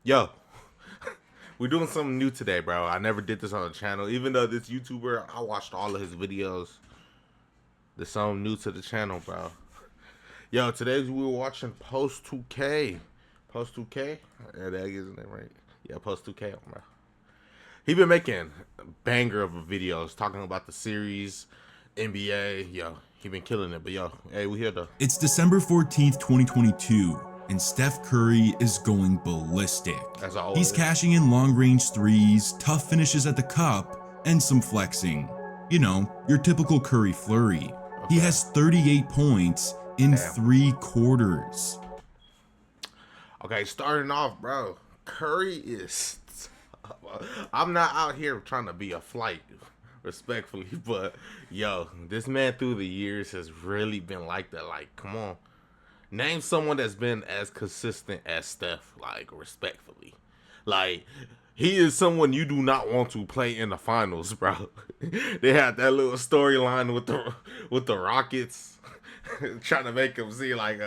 Yo, we're doing something new today, bro. I never did this on the channel. Even though this YouTuber, I watched all of his videos. There's something new to the channel, bro. Yo, today we were watching Post2k. Post2k? Yeah, that is it, right? Yeah, Post2k, bro. He been making a banger of videos talking about the series, NBA. Yo, he been killing it. But yo, hey, we here though. It's December 14th, 2022, and Steph Curry is going ballistic. As He's always. cashing in long-range threes, tough finishes at the cup, and some flexing. You know, your typical Curry flurry. He Okay. has 38 points in Damn. 3 quarters. Okay, starting off, bro. Curry is. I'm not out here trying to be a flight, respectfully, but yo, this man through the years has really been like that. Like, come on, name someone that's been as consistent as Steph. Like, respectfully, like he is someone you do not want to play in the finals, bro. They had that little storyline with the Rockets, trying to make him see like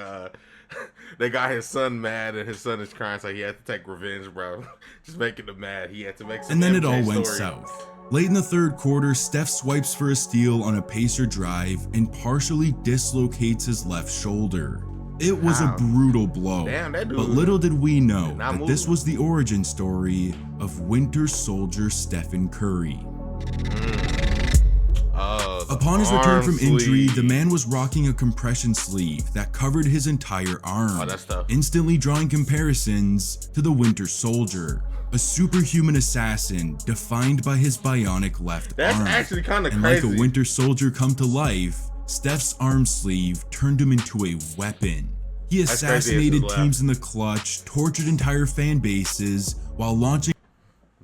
they got his son mad and his son is crying, so he had to take revenge, bro. Just making him mad. He had to make some. And then MJ it all went story. south. Late in the third quarter, Steph swipes for a steal on a Pacer drive and partially dislocates his left shoulder. It was a brutal blow, Damn, that dude but little did we know not that this moving. was the origin story of Winter Soldier Stephen Curry. Upon his return from injury, the man was rocking a compression sleeve that covered his entire arm, Oh, that's tough. instantly drawing comparisons to the Winter Soldier, a superhuman assassin defined by his bionic left That's arm. actually kind of And crazy. like a Winter Soldier come to life, Steph's arm sleeve turned him into a weapon. He crazy as assassinated his teams in the clutch, tortured entire fan bases, while launching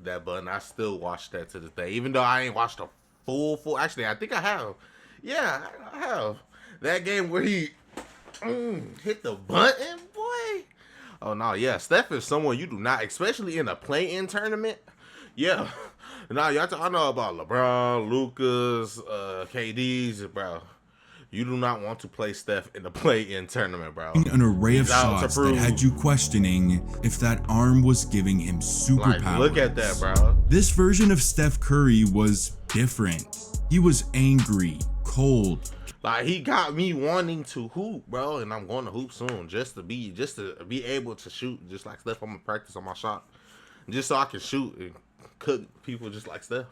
That button, I still watch that to this day, even though I ain't watched a full. Actually, I think I have. Yeah, I have that game where he hit the button, boy. Oh no, yeah, Steph is someone you do not, especially in a play-in tournament. Yeah, now y'all. I know about LeBron, Lucas, KD's, bro. You do not want to play Steph in the play-in tournament, bro. an array of He's out to shots that prove. had you questioning if that arm was giving him superpowers. Like, look at that, bro. This version of Steph Curry was different. He was angry, cold, Like, he got me wanting to hoop, bro, and I'm going to hoop soon just to be able to shoot just like Steph. I'm gonna practice on my shot just so I can shoot and cook people just like Steph.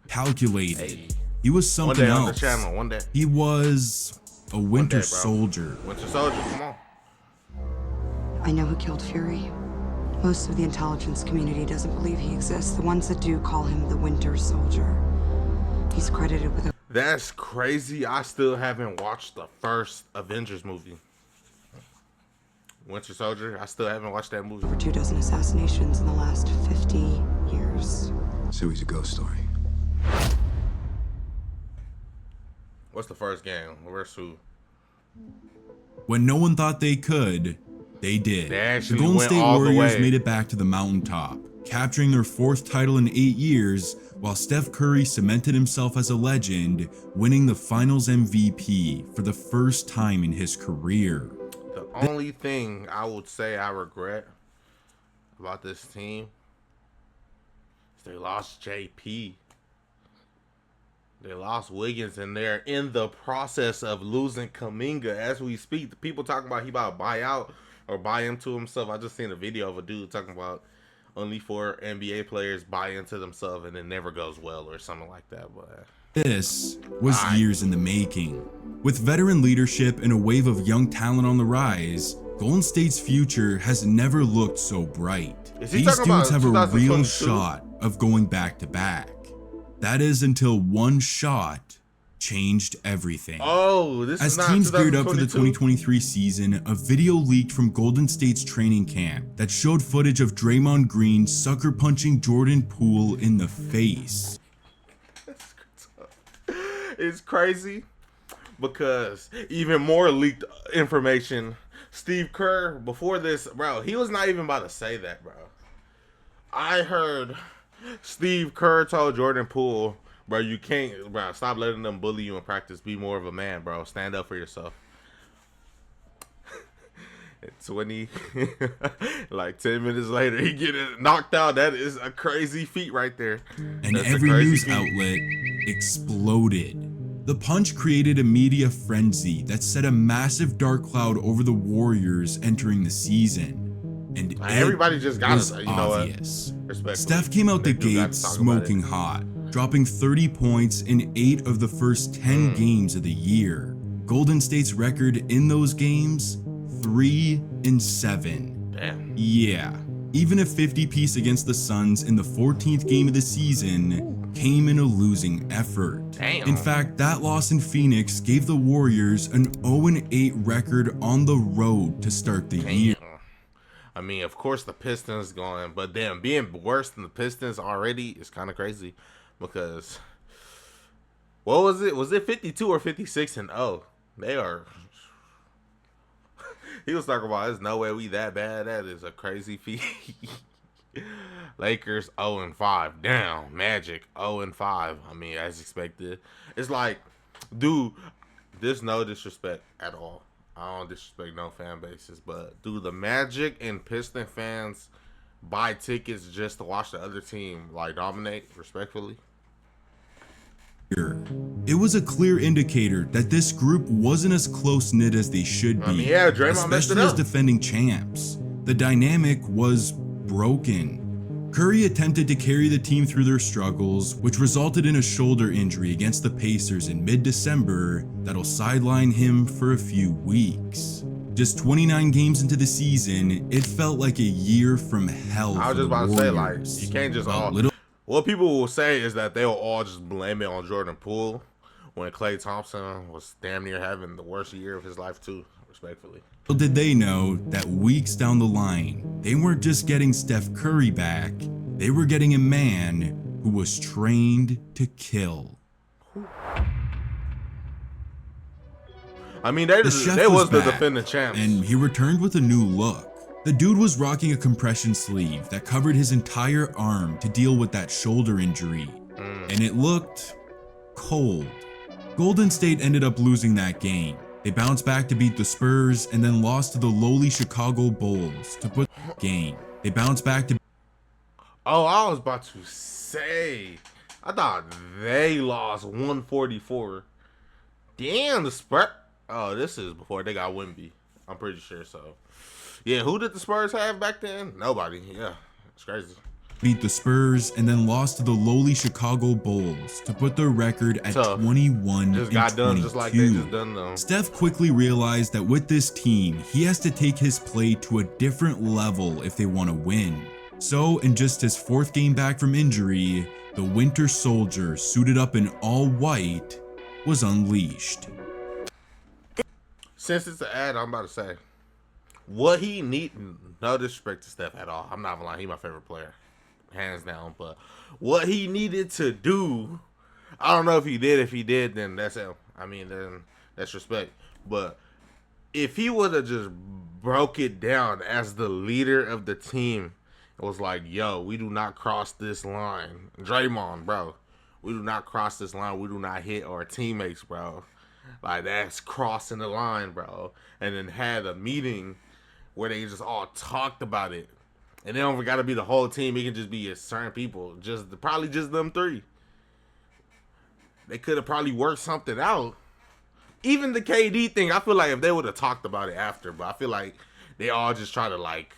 calculated. Hey. He was One something day on the else. channel, one day. He was a Winter bro. Soldier. Winter Soldier, come on. I know who killed Fury. Most of the intelligence community doesn't believe he exists. The ones that do call him the Winter Soldier. He's credited with That's crazy. I still haven't watched the first Avengers movie. Winter Soldier, I still haven't watched that movie. over 24 assassinations in the last 50 years. So he's a ghost story. What's the first game? Where's who? When no one thought they could, they did. They The actually Golden went State all the Warriors way. made it back to the mountaintop, capturing their 4th title in 8 years, while Steph Curry cemented himself as a legend, winning the Finals MVP for the first time in his career. The only thing I would say I regret about this team is they lost JP. They lost Wiggins, and they're in the process of losing Kuminga as we speak. The people talking about he about to buy out or buy into himself. I just seen a video of a dude talking about only 4 NBA players buy into themselves and it never goes well or something like that. But This was years in the making. With veteran leadership and a wave of young talent on the rise, Golden State's future has never looked so bright. Is he These talking about dudes have a real 2022? shot of going back to back. That is until one shot changed everything. oh, this As is not teams geared up for the 2022? 2023 season, a video leaked from Golden State's training camp that showed footage of Draymond Green sucker punching Jordan Poole in the face. It's crazy because even more leaked information. Steve Kerr, before this, bro, he was not even about to say that, bro. I heard Steve Kerr told Jordan Poole, bro, you can't, bro, stop letting them bully you in practice. Be more of a man, bro. Stand up for yourself. 20, like 10 minutes later, he get it knocked out. That is a crazy feat right there. And That's a every crazy news feat. outlet exploded. The punch created a media frenzy that set a massive dark cloud over the Warriors entering the season. And Everybody just got was it. You know obvious. what? Steph came out the They do got gate to talk about smoking it. hot, dropping 30 points in 8 of the first 10 games of the year. Golden State's record in those games, 3-7. Damn. Yeah, even a 50-piece against the Suns in the 14th game of the season came in a losing effort. Damn. In fact, that loss in Phoenix gave the Warriors an 0-8 record on the road to start the year. I mean, of course the Pistons going, but damn, being worse than the Pistons already is kind of crazy because what was it? Was it 52 or 56-0? They are. He was talking about there's no way we that bad. That is a crazy feat. Lakers 0-5. Damn. Magic 0-5. I mean, as expected. It's like, dude, there's no disrespect at all. I don't disrespect no fan bases, but do the Magic and Piston fans buy tickets just to watch the other team like dominate? Respectfully. It was a clear indicator that this group wasn't as close-knit as they should be, I mean, yeah, Draymond messed it especially as up. defending champs. The dynamic was broken. Curry attempted to carry the team through their struggles, which resulted in a shoulder injury against the Pacers in mid-December that'll sideline him for a few weeks. Just 29 games into the season, it felt like a year from hell. I was for just the about to say, like, Warriors. you can't just But all. little What people will say is that they'll all just blame it on Jordan Poole when Klay Thompson was damn near having the worst year of his life too, respectfully. did they know that weeks down the line, they weren't just getting Steph Curry back, they were getting a man who was trained to kill. I mean, they The chef was was the back, defending champs. and he returned with a new look. The dude was rocking a compression sleeve that covered his entire arm to deal with that shoulder injury, and it looked cold. Golden State ended up losing that game. They bounced back to beat the Spurs and then lost to the lowly Chicago Bulls to put the game. They bounced back to Oh, I was about to say, I thought they lost 144. Damn, the Spurs. Oh, this is before they got Wemby. I'm pretty sure so. Yeah, who did the Spurs have back then? Nobody. Yeah, it's crazy. beat the Spurs and then lost to the lowly Chicago Bulls to put their record at Tough. 21 Just and got 22. done just like they just done them. Steph quickly realized that with this team, he has to take his play to a different level if they want to win. So, in just his 4th game back from injury, the Winter Soldier, suited up in all white, was unleashed. Since it's an ad, I'm about to say, what he need, no disrespect to Steph at all. I'm not gonna lie, he's my favorite player, hands down. But what he needed to do, I don't know if he did. If he did, then that's him. I mean, then that's respect. But if he would have just broke it down as the leader of the team, it was like, yo, we do not cross this line. Draymond, bro, we do not cross this line. We do not hit our teammates, bro. Like, that's crossing the line, bro. And then had a meeting where they just all talked about it. And they don't got to be the whole team. It can just be a certain people. Probably just them 3. They could have probably worked something out. Even the KD thing, I feel like if they would have talked about it after, but I feel like they all just try to, like,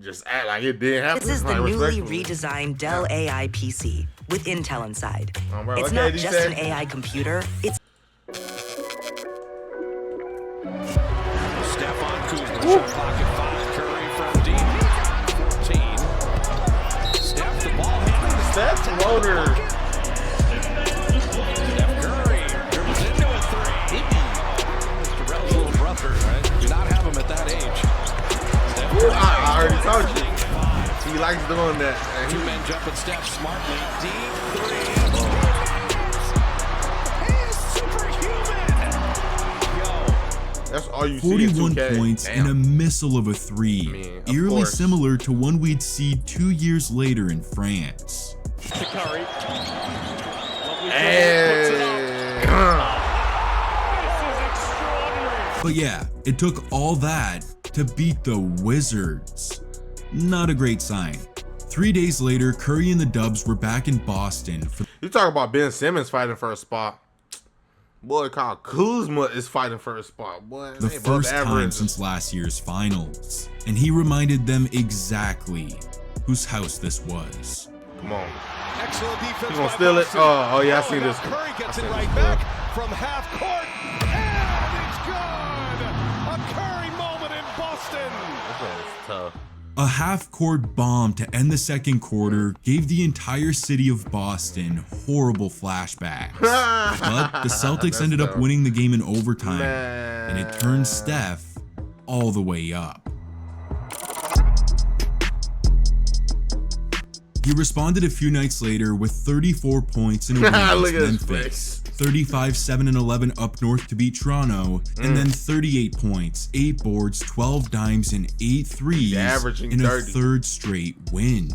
just act like it didn't happen. This is the like, newly respectfully. redesigned Dell AI PC with Intel inside. Oh, bro, It's what not KD just said? an AI computer, it's Steph on Kuzma, shot clock at 5. Curry from deep, 14. Steph, the ball handler. Steph floater. Steph Curry dribbles into a 3. Mr. Rel's little brother, right? Do not have him at that age. Steph Ooh, Curry, I already told you. 5. He likes doing that. And Two he- men jump at Steph smartly. Deep 3. He is superhuman. Yo. That's all you see in 41 2K. points Damn. and a missile of a 3, mean, of eerily course. similar to one we'd see 2 years later in France. To Curry. Lovely Hey. puts it up. This is extraordinary. But yeah, It took all that to beat the Wizards. Not a great sign. 3 days later, Curry and the Dubs were back in Boston for You talk about Ben Simmons fighting for a spot. Boy, Kyle Kuzma is fighting for a spot. Boy, the first time since last year's finals. And he reminded them exactly whose house this was. Come on. Excellent defense. You gonna steal it? Oh, yeah, I see this. Curry gets it right back from half court. And it's good. A Curry moment in Boston. That's tough. A half-court bomb to end the second quarter gave the entire city of Boston horrible flashbacks. But the Celtics ended up winning the game in overtime, and it turned Steph all the way up. He responded a few nights later with 34 points in a win against Memphis, 35, 7, and 11 up north to beat Toronto, and then 38 points, 8 boards, 12 dimes, and 8 threes in a third straight win.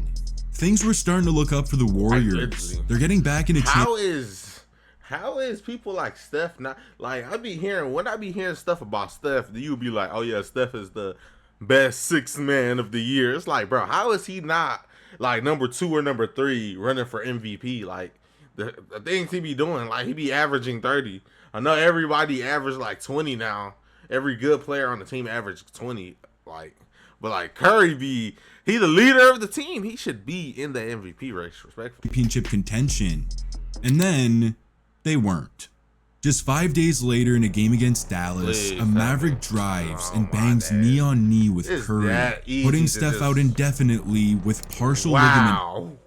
Things were starting to look up for the Warriors. They're getting back in a chance. How is people like Steph not like? When I be hearing stuff about Steph, you be like, oh yeah, Steph is the best sixth man of the year. It's like, bro, how is he not like number 2 or number 3 running for MVP? Like the things he be doing, like he be averaging 30. I know everybody average like 20 now. Every good player on the team averaged 20. But like Curry he the leader of the team. He should be in the MVP race, respectfully. Championship contention. And then they weren't. Just 5 days later in a game against Dallas, a Maverick drives and bangs knee on knee with Curry, putting Steph out indefinitely with partial ligament.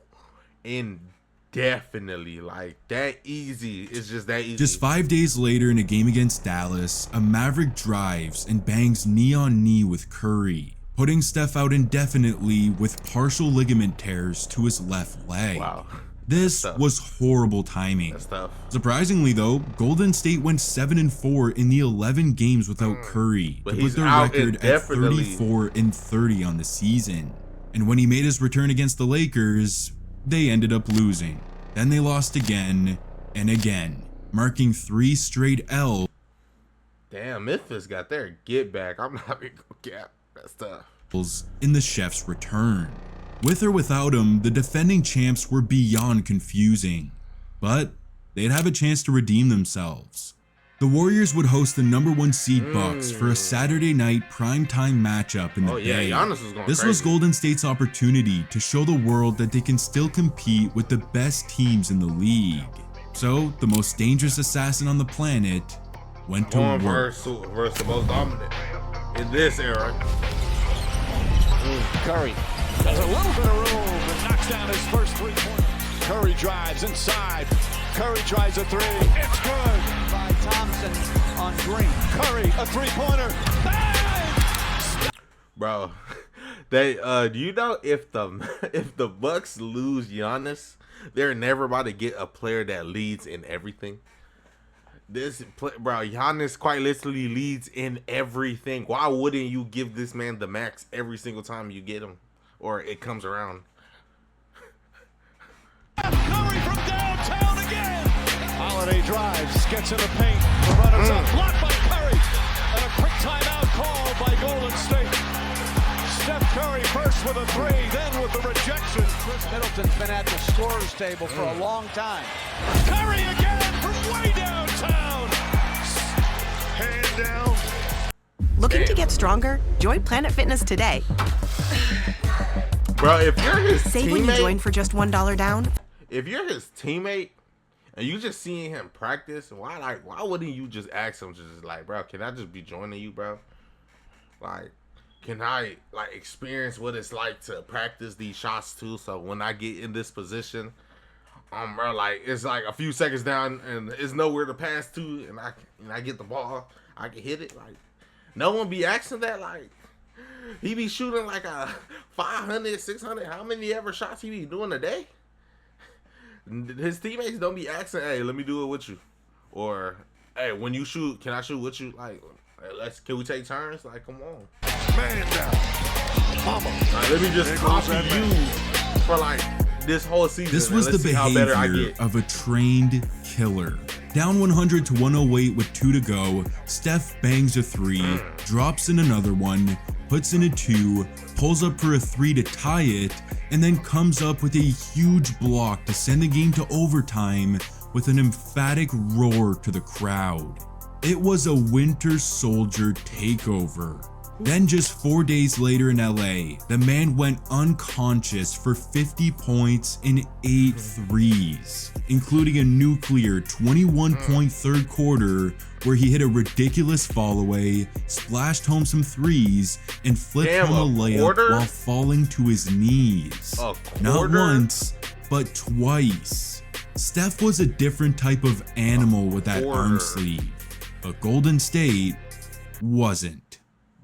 Indefinitely, like that easy. It's just that easy. Just 5 days later in a game against Dallas, a Maverick drives and bangs knee on knee with Curry, putting Steph out indefinitely with partial ligament tears to his left leg. Wow. This was horrible timing. That's tough. Surprisingly though, Golden State went 7-4 in the 11 games without Curry to put their record at 34-30 on the season. And when he made his return against the Lakers, they ended up losing. Then they lost again and again, marking 3 straight L's. Damn, Memphis got their get back. I'm not gonna go cap. That's tough. In the chef's return. With or without him, the defending champs were beyond confusing, but they'd have a chance to redeem themselves. The Warriors would host the #1 seed Bucks for a Saturday night primetime matchup in the Bay. Giannis was going This crazy. was Golden State's opportunity to show the world that they can still compete with the best teams in the league. So the most dangerous assassin on the planet went to work. Versus the most dominant in this era. Curry has a little bit of room and knocks down his first 3-pointer. Curry drives inside. Curry tries a 3. It's good. By Thompson on Green. Curry, a 3-pointer. Bang! Bro, they do you know if the Bucks lose Giannis, they're never about to get a player that leads in everything. Giannis quite literally leads in everything. Why wouldn't you give this man the max every single time you get him or it comes around? Curry from downtown again. Holiday drives, gets in the paint. The runner's up, blocked by Curry. And a quick timeout called by Golden State. Steph Curry first with a 3, then with the rejection. Chris Middleton's been at the scorer's table for a long time. Curry again from way downtown. Hand down. Looking to get stronger? Join Planet Fitness today. Bro, if you're his Save when you join for just $1 down. if you're his teammate and you just seeing him practice, why wouldn't you just ask him just like, bro, can I just be joining you, bro? Like, can I like experience what it's like to practice these shots too? So when I get in this position, bro, like it's like a few seconds down and it's nowhere to pass to, and I get the ball, I can hit it. Like no one be asking that. Like he be shooting like a 500, 600. How many ever shots he be doing a day? His teammates don't be asking, hey, let me do it with you, or hey, when you shoot, can I shoot with you? Like, hey, can we take turns? Like, come on. Man down. Mama. Right, let me just copy you for like this whole season. This was the behavior of a trained killer. Down 100 to 108 with 2 to go, Steph bangs a 3, drops in another one, puts in a 2, pulls up for a 3 to tie it, and then comes up with a huge block to send the game to overtime with an emphatic roar to the crowd. It was a Winter Soldier takeover. Then just 4 days later in LA, the man went unconscious for 50 points and 8 threes, including a nuclear 21-point third quarter where he hit a ridiculous fall-away, splashed home some threes, and flipped home a layup while falling to his knees. Not once, but twice. Steph was a different type of animal with that arm sleeve, but Golden State wasn't.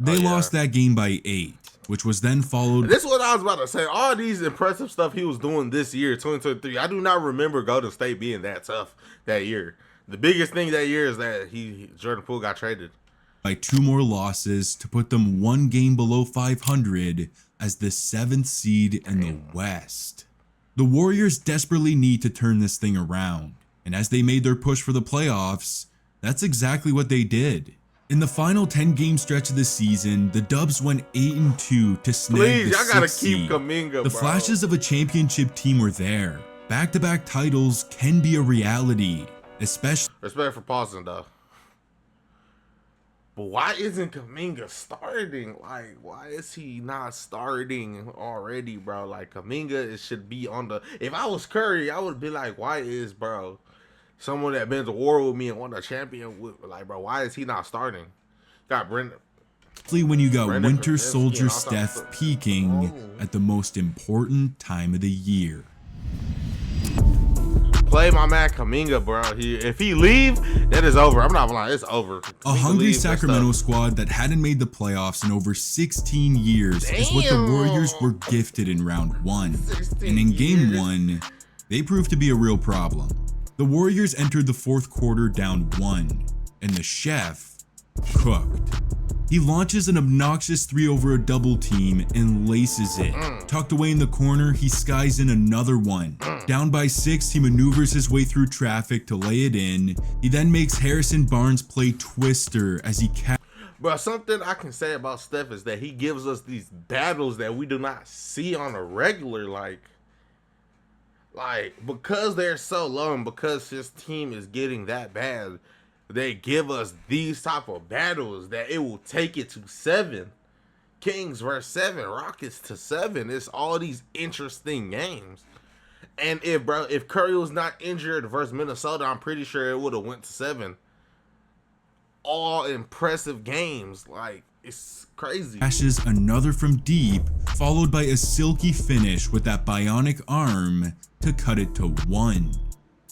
They lost that game by 8, which was then followed. This is what I was about to say. All these impressive stuff he was doing this year, 2023. I do not remember Golden State being that tough that year. The biggest thing that year is that Jordan Poole got traded. By 2 more losses to put them 1 game below 500 as the 7th seed in the West. The Warriors desperately need to turn this thing around, and as they made their push for the playoffs, that's exactly what they did. In the final 10-game stretch of the season, the Dubs went 8-2 to snag the 6th seed. The flashes of a championship team were there. Back-to-back titles can be a reality, especially. Respect for pausing though. But why isn't Kuminga starting? Like, why is he not starting already, bro? Like, Kuminga should be on the. If I was Curry, I would be like, why is someone that been to war with me and won a champion with, like, bro, why is he not starting? Got Brendan. When you got Winter Soldier Steph peaking at the most important time of the year. Play my man Kuminga, bro. If he leave, that is over. I'm not gonna lie, it's over. A hungry Sacramento squad that hadn't made the playoffs in over 16 years is what the Warriors were gifted in round 1. And in game 1, they proved to be a real problem. The Warriors entered the 4th quarter down 1, and the chef cooked. He launches an obnoxious 3 over a double team and laces it. Tucked away in the corner, he skies in another one. Down by 6, he maneuvers his way through traffic to lay it in. He then makes Harrison Barnes play Twister as he But something I can say about Steph is that he gives us these battles that we do not see on a regular, like because they're so low and because his team is getting that bad, they give us these type of battles that it will take it to 7. Kings versus 7, Rockets to 7. It's all these interesting games. And if Curry was not injured versus Minnesota, I'm pretty sure it would have went to 7. All impressive games. Like, it's crazy. Ashes another from deep, followed by a silky finish with that bionic arm to cut it to 1.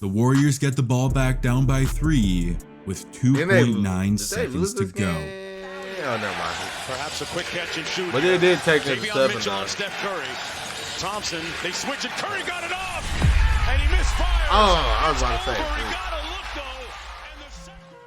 The Warriors get the ball back down by 3 with 2.9 seconds to go. Oh, never mind. Perhaps a quick catch and shoot. But it did take it to 7. Steph Curry. Thompson, they switch it. Curry got it off, and he misfired. Oh, I was about to say.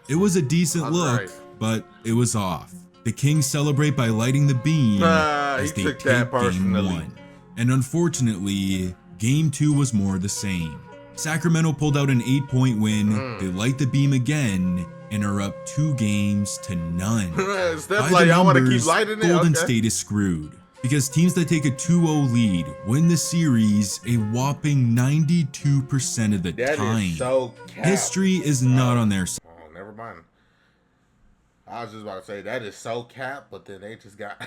It was a decent look, but it was off. The Kings celebrate by lighting the beam as they take game 1. And unfortunately, game 2 was more the same. Sacramento pulled out an 8-point win, they light the beam again, and are up 2 games to none. By the numbers, Golden State is screwed, because teams that take a 2-0 lead win the series a whopping 92% of the time. History is not on their side. Oh, never mind. I was just about to say that is so cap, but then they just got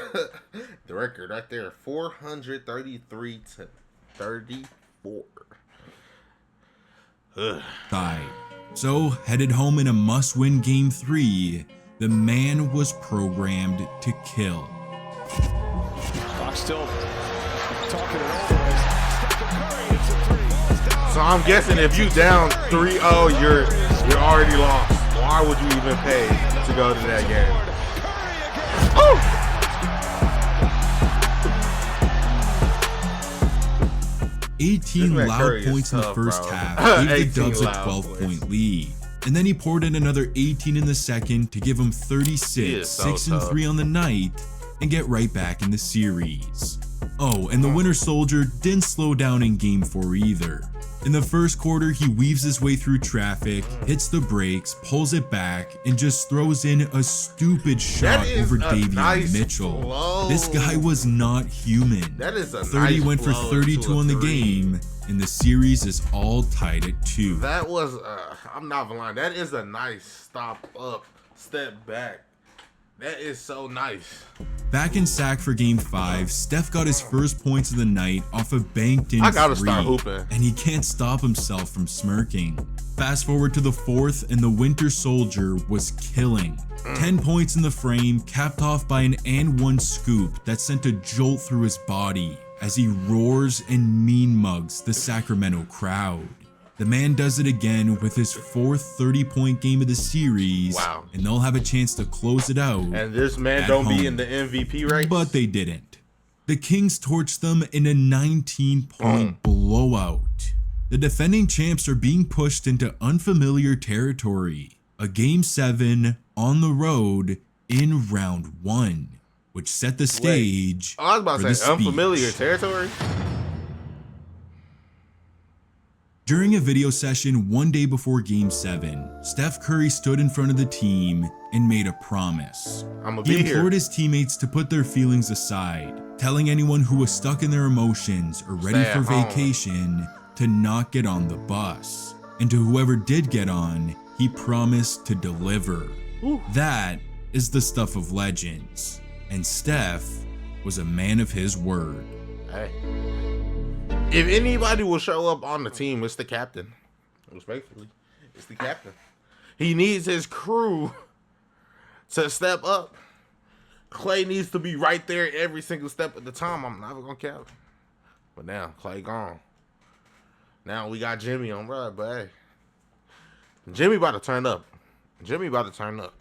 the record right there, 433 to 34. So, headed home in a must-win game 3, the man was programmed to kill. Fox still talking it over. So I'm guessing if you down 3-0, you're already lost. Why would you even pay to go to that game? Oh! 18 loud points in the first half gave the Dubs a 12-point lead. And then he poured in another 18 in the second to give them 36, 6-3 on the night, and get right back in the series. Oh, and the Winter Soldier didn't slow down in game 4 either. In the first quarter, he weaves his way through traffic, hits the brakes, pulls it back, and just throws in a stupid shot over Davion nice Mitchell. flow. This guy was not human. That is a 30 nice went for flow 32 to a on the three. game, and the series is all tied at 2. That was, I'm not gonna lie, that is a nice stop up, step back. That is so nice. Back in sack for game 5, Steph got his first points of the night off a banked in I gotta three, start hooping. and he can't stop himself from smirking. Fast forward to the 4th, and the Winter Soldier was killing. 10 points in the frame, capped off by an and one scoop that sent a jolt through his body as he roars and mean mugs the Sacramento crowd. The man does it again with his 4th 30-point game of the series, Wow. and they'll have a chance to close it out. And this man at don't home. be in the MVP race. But they didn't. The Kings torched them in a 19-point blowout. The defending champs are being pushed into unfamiliar territory. A Game 7 on the road in round 1, which set the stage I was about for to the say unfamiliar speech. territory. During a video session one day before Game 7, Steph Curry stood in front of the team and made a promise. I'ma He be here. implored his teammates to put their feelings aside, telling anyone who was stuck in their emotions or ready Stay for at home. vacation to not get on the bus. And to whoever did get on, he promised to deliver. That is the stuff of legends. And Steph was a man of his word. Hey. If anybody will show up on the team, it's the captain. Respectfully, it's the captain. He needs his crew to step up. Clay needs to be right there every single step of the time. I'm never gonna count. But now Clay gone. Now we got Jimmy on right, but hey, Jimmy about to turn up. Jimmy about to turn up.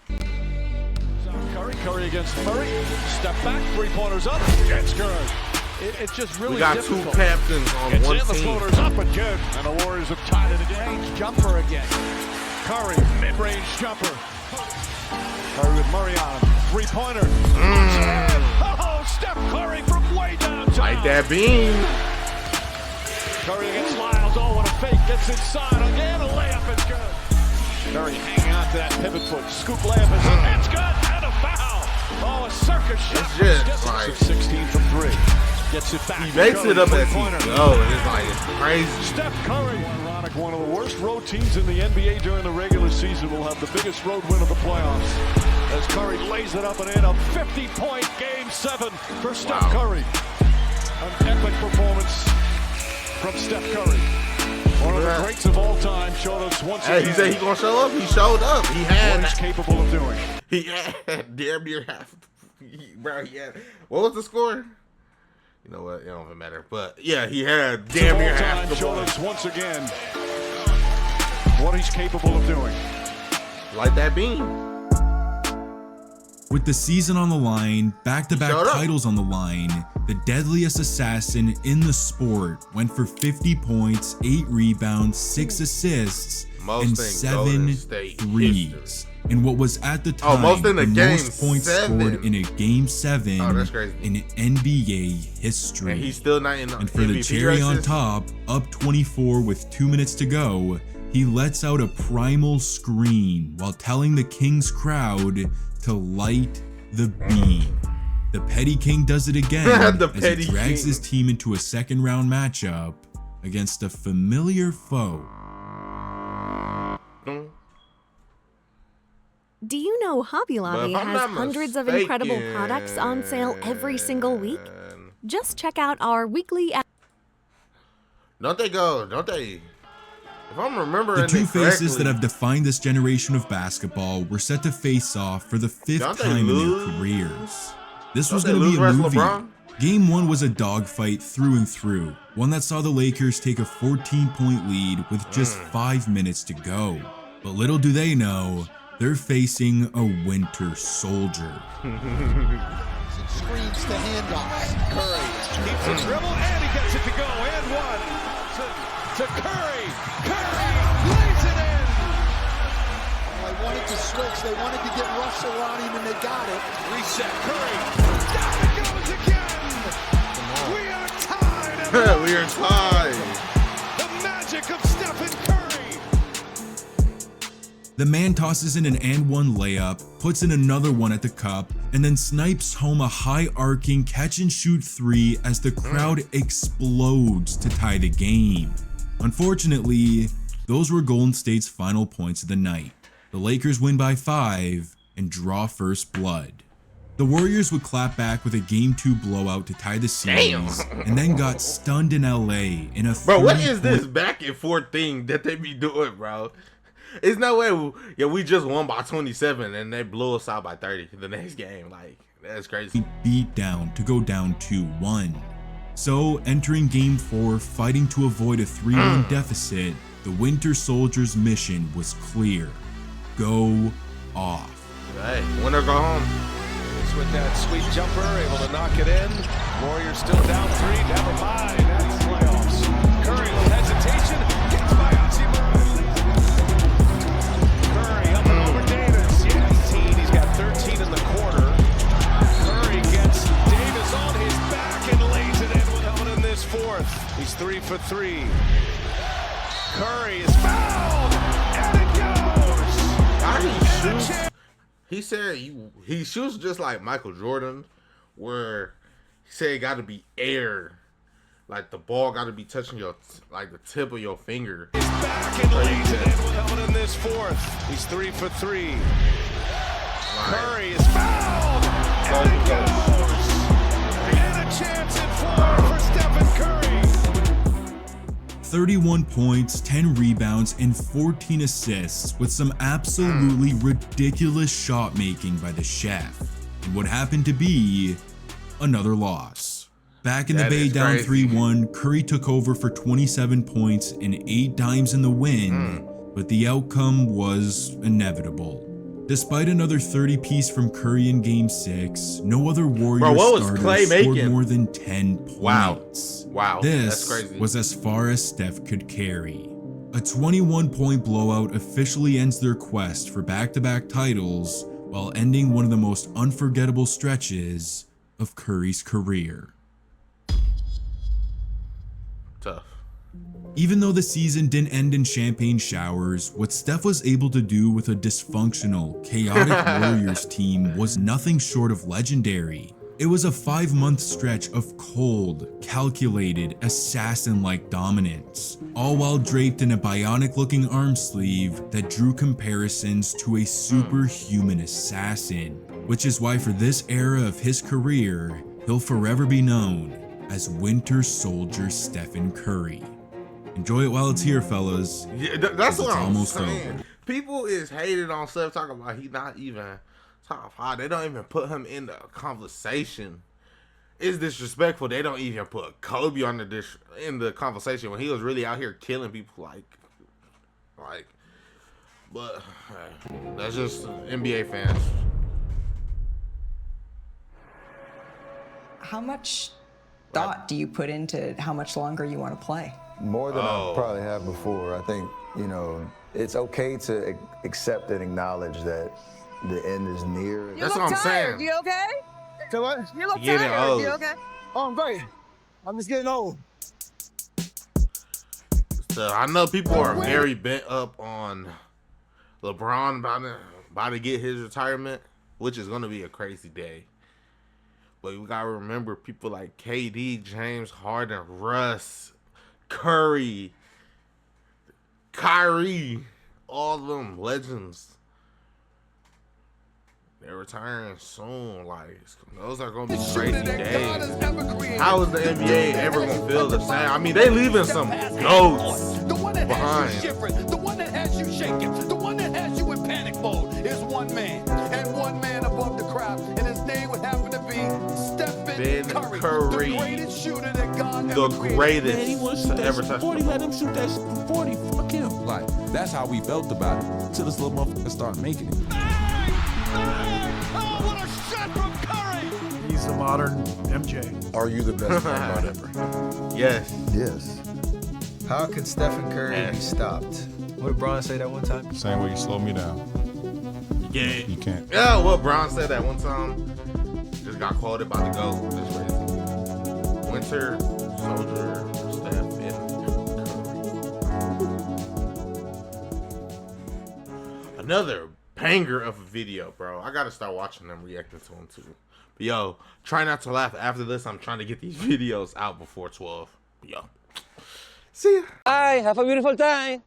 Curry against Murray. Step back, 3-pointers up. It's good. It's just really We got difficult. 2 captains on It's one in, the team. floater's up and good. And the Warriors have tied it again. Jumper again. Curry, mid-range jumper. Curry with Murray on him. 3-pointer. Oh, Steph Curry from way downtown. Like that beam. Curry against Lyles. Oh, what a fake. Gets inside again. A layup is good. Curry hanging on to that pivot foot. Scoop layup is up. It's good. And a foul. Oh, a circus shot. It's just like 16 from 3. Gets it back. he makes Curry, it up as he three-pointer. goes. It's like it's crazy. Steph Curry. Ironic, one of the worst road teams in the NBA during the regular season will have the biggest road win of the playoffs. As Curry lays it up and in, a 50-point Game 7 for Steph Curry. An epic performance from Steph Curry. One of the greats of all time showed us once Hey, again he said he gonna show up. He showed up. He had what he's capable of doing. He had damn near half. Bro, he had. What was the score? You know what? It don't even matter. But yeah, he had damn near half the Showed ball. us once again what he's capable of doing. Like that beam. With the season on the line, back-to-back Shut up. titles on the line, the deadliest assassin in the sport went for 50 points, 8 rebounds, 6 assists, Most and in 7 Golden State threes. history. In what was at the time most in a the game most points 7. scored in a Game 7 Oh, that's crazy. in NBA history. And he's still not in the And for the MVP cherry on races. top, up 24 with 2 minutes to go, he lets out a primal scream while telling the Kings crowd to light the beam. The Petty King does it again The as Petty he drags King. his team into a second round matchup against a familiar foe. Do you know Hobby But Lobby if I'm has not hundreds of incredible products on sale every single week? mistaken- Just check out our weekly. Don't they go? Don't they? If I'm remembering The two it faces that correctly, have defined this generation of basketball were set to face off for the 5th Don't they time in lose? their careers. This Don't was they going to lose be a versus movie. LeBron? Game 1 was a dogfight through and through, one that saw the Lakers take a 14-point lead with just 5 minutes to go. But little do they know, they're facing a Winter Soldier. Screens to handoffs. Curry Keeps the dribble and he gets it to go. And one to Curry. Curry lays it in. They wanted to switch. They wanted to get Russell on him, and they got it. Reset. Curry. Down it goes again. We are tied. we are tied. The magic of The man tosses in an and one layup, puts in another one at the cup, and then snipes home a high-arcing catch-and-shoot three as the crowd explodes to tie the game. Unfortunately, those were Golden State's final points of the night. The Lakers win by 5 and draw first blood. The Warriors would clap back with a Game 2 blowout to tie the series, and then got stunned in LA in a Bro, what is this back and forth thing that they be doing, bro? It's no way. Yeah, we just won by 27 and they blew us out by 30 the next game. Like, that's crazy. Beat down to go down 2-1. So, entering Game 4, fighting to avoid a 3-1 deficit, the Winter Soldiers' mission was clear. Go off. Hey, winner go home. With that sweet jumper, able to knock it in. Warriors still down 3, never mind. That's playoffs. Curry with hesitation, gets by Oxymoron. Curry up and over Davis. Yeah, 18. He's got 13 in the quarter. Curry gets Davis on his back and lays it in without in this fourth. He's 3 for 3. Curry is fouled, and it goes. How do you shoot? He said he shoots just like Michael Jordan, where he said it got to be air, like the ball got to be touching your like the tip of your finger. He's back and lays it in without in this fourth. He's 3 for 3. Curry is fouled, and it goes. And a chance at 4 for Stephen Curry. 31 points, 10 rebounds, and 14 assists with some absolutely ridiculous shot making by the chef. And what happened to be another loss. Back in the Bay down 3-1, Curry took over for 27 points and 8 dimes in the win, but the outcome was inevitable. Despite another 30-piece from Curry in Game 6, no other Warriors starter scored more than 10 points. Wow, this that's crazy. Was as far as Steph could carry. A 21-point blowout officially ends their quest for back-to-back titles, while ending one of the most unforgettable stretches of Curry's career. Tough. Even though the season didn't end in champagne showers, what Steph was able to do with a dysfunctional, chaotic Warriors team was nothing short of legendary. It was a 5-month stretch of cold, calculated, assassin-like dominance, all while draped in a bionic-looking arm sleeve that drew comparisons to a superhuman assassin, which is why for this era of his career, he'll forever be known as Winter Soldier Stephen Curry. Enjoy it while it's here, fellas. Yeah, that's what I'm almost saying. over. People is hating on Steph, talking about he not even top 5. They don't even put him in the conversation. It's disrespectful. They don't even put Kobe on in the conversation when he was really out here killing people. Like, but hey, that's just NBA fans. How much thought do you put into how much longer you want to play? More than I probably have before. I think, it's okay to accept and acknowledge that the end is near. That's what I'm saying. You okay? So what? You look Getting tired. old. You okay? Oh, I'm great. I'm just getting old. So I know people are very bent up on LeBron about to get his retirement, which is going to be a crazy day. But we got to remember people like KD, James Harden, Russ, Curry, Kyrie, all of them legends. They're retiring soon. Like, those are going to be crazy days. How is the NBA ever going to feel the same? I mean, they leaving some goats behind. The one that has you shaking, the one that has you in panic mode is one man. And one man above the crowd. And his name would happen to be Stephen Curry. The greatest shooter that God ever created. Man, he wants to ever touch 40, let him shoot that shit from 40. Fuck him. Like, that's how we felt about it. Until this little motherfucker started making it. Oh, what a shot from Curry! He's the modern MJ. Are you the best point guard ever? Yes. Yes. How could Stephen Curry be stopped? What did Bron say that one time? Same way you slow me down. Yeah. You can't. Yeah, what Brown said that one time. Just got quoted by the GOAT. That's crazy. Winter Soldier, Steph, and Curry. Another banger of a video, bro. I gotta start watching them, reacting to them too. But yo, try not to laugh after this. I'm trying to get these videos out before 12. Yo, see ya. Bye, have a beautiful time.